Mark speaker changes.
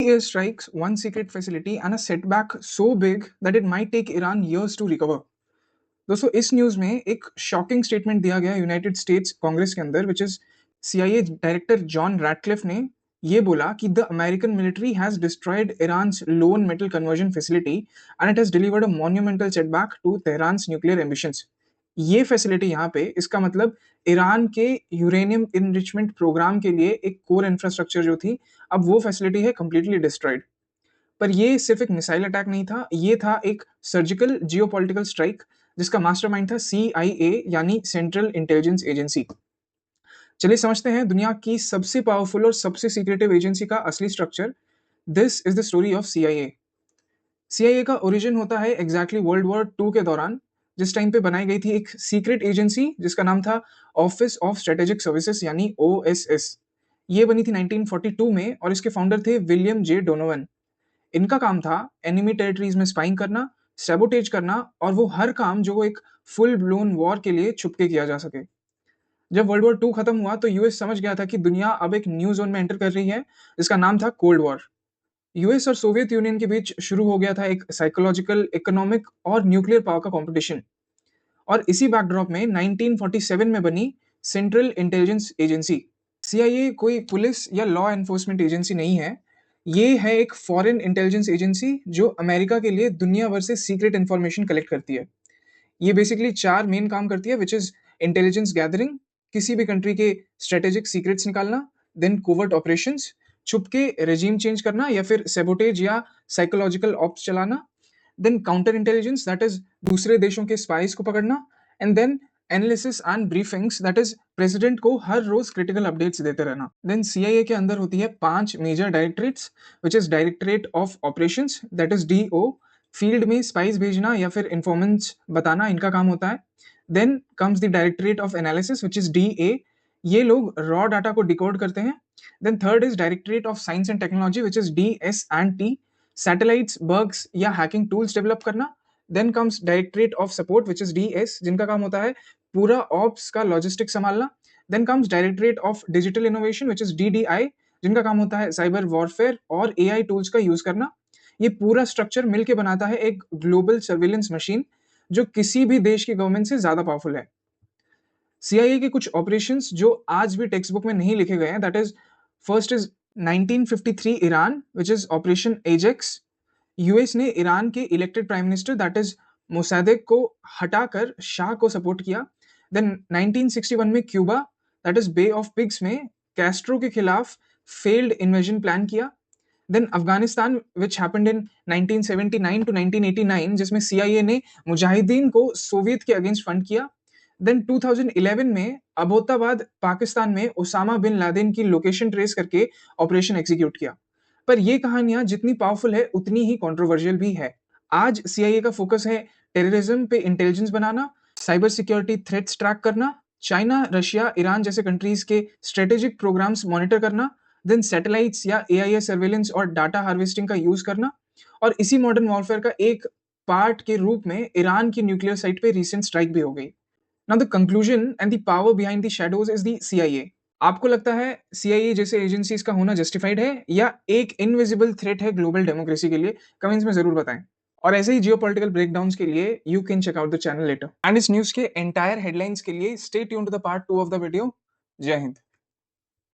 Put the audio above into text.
Speaker 1: air strikes one secret facility and a setback so big that it might take Iran years to recover. दोस्तों इस news में एक shocking statement दिया गया United states Congress के अंदर which is CIA director John Ratcliffe ने ये बोला कि the American military has destroyed Iran's lone metal conversion facility and it has delivered a monumental setback to Tehran's nuclear ambitions. ये facility यहाँ पे इसका मतलब ईरान के यूरेनियम इनरिचमेंट प्रोग्राम के लिए एक कोर इंफ्रास्ट्रक्चर जो थी अब वो फैसिलिटी है कंप्लीटली डिस्ट्रॉयड. पर ये सिर्फ एक मिसाइल अटैक नहीं था, ये था एक सर्जिकल जियोपॉलिटिकल स्ट्राइक जिसका मास्टरमाइंड था सीआईए यानी सेंट्रल इंटेलिजेंस एजेंसी. चलिए समझते हैं दुनिया की सबसे पावरफुल और सबसे सीक्रेटिव एजेंसी का असली structure. This is the story of CIA. CIA का ओरिजिन होता है एग्जैक्टली वर्ल्ड वॉर 2 के दौरान, जिस टाइम पे बनाई गई थी एक सीक्रेट एजेंसी जिसका नाम था ऑफिस ऑफ स्ट्रेटेजिक सर्विसेज यानी ओएसएस. ये बनी थी 1942 में और इसके फाउंडर थे विलियम जे डोनोवन. इनका काम था एनिमी टेरिटरीज में स्पाइंग करना, सैबोटेज करना और वो हर काम जो वो एक फुल ब्लोन वॉर के लिए छुपके किया जा सके. जब वर्ल्ड वॉर 2 खत्म हुआ तो यूएस समझ गया था कि दुनिया अब एक न्यू जोन में एंटर कर रही है जिसका नाम था कोल्ड वॉर. यूएस और सोवियत यूनियन के बीच शुरू हो गया था एक साइकोलॉजिकल, इकोनॉमिक और न्यूक्लियर पावर का कंपटीशन. और इसी बैकड्रॉप में 1947 में बनी सेंट्रल इंटेलिजेंस एजेंसी. सीआईए कोई पुलिस या लॉ एनफोर्समेंट एजेंसी नहीं है, ये है एक फॉरेन इंटेलिजेंस एजेंसी जो अमेरिका के लिए दुनिया भर से सीक्रेट इंफॉर्मेशन कलेक्ट करती है. ये बेसिकली 4 मेन काम करती है विच इज इंटेलिजेंस गैदरिंग, किसी भी कंट्री के स्ट्रेटेजिक सीक्रेट्स निकालना, देन कोवर्ट ऑपरेशंस, छुप के रेजिम चेंज करना या फिर सेबोटेज या साइकोलॉजिकल ऑप्स चलाना, then counter intelligence that is दूसरे देशों के स्पाइस को पकड़ना, and then analysis and briefings that is president को हर रोज क्रिटिकल अपडेट्स देते रहना. देन सीआईए के अंदर होती है 5 major directorates which is directorate of operations that is DO, field में स्पाइस भेजना या फिर इन्फॉर्मेंट्स बताना इनका काम होता है. Then comes the directorate of analysis which is DA, ये लोग रॉ डाटा को डिकोड करते हैं. Then third is directorate of science and technology which is DS and T, satellites, bugs या हैकिंग टूल्स डेवलप करना. Then comes directorate of support which is DS, जिनका काम होता है पूरा ऑप्स का लॉजिस्टिक संभालना. Then comes directorate of digital innovation which is DDI, जिनका काम होता है साइबर वॉरफेयर और एआई टूल्स का यूज करना. ये पूरा स्ट्रक्चर मिलके बनाता है एक ग्लोबल सर्विलेंस मशीन जो किसी भी देश की गवर्नमेंट से ज्यादा पावरफुल है. सीआईए के कुछ ऑपरेशंस जो आज भी टेक्स्ट बुक में नहीं लिखे गए हैं, that is first is 1953 Iran which is operation Ajax. US ने ईरान के elected prime minister that is Mossadegh को हटाकर शाह को सपोर्ट किया. देन 1961 में Cuba that is Bay of Pigs में कैस्ट्रो के खिलाफ फेल्ड इन्वेजन प्लान किया. Then Afghanistan which happened in 1979 to 1989 जिसमें सीआईए ने मुजाहिदीन को सोवियत के अगेंस्ट फंड किया. देन 2011 में अबोताबाद पाकिस्तान में ओसामा बिन लादेन की लोकेशन ट्रेस करके ऑपरेशन एग्जीक्यूट किया. पर ये कहानियां जितनी पावरफुल है उतनी ही कंट्रोवर्शियल भी है. आज सीआईए का फोकस है टेररिज्म पे इंटेलिजेंस बनाना, साइबर सिक्योरिटी थ्रेट्स ट्रैक करना, चाइना, रशिया, ईरान जैसे कंट्रीज के स्ट्रेटेजिक प्रोग्राम्स मॉनिटर करना, देन सैटेलाइट्स या एआईए सर्वेलेंस और डाटा हार्वेस्टिंग का यूज करना. और इसी मॉडर्न वॉरफेयर का एक पार्ट के रूप में ईरान की न्यूक्लियर साइट पे रिसेंट स्ट्राइक भी हो गई. Now the conclusion and the power behind the shadows is the CIA. आपको लगता है सीआईए जैसे एजेंसीज का होना जस्टिफाइड है या एक इनविजिबल थ्रेट है ग्लोबल डेमोक्रेसी के लिए? कमेंट्स में जरूर बताएं. और ऐसे ही जियोपॉलिटिकल ब्रेकडाउन्स के लिए you can check out the channel later. And इस न्यूज के एंटायर हेडलाइंस के लिए stay tuned to the part 2 of the video. जय हिंद.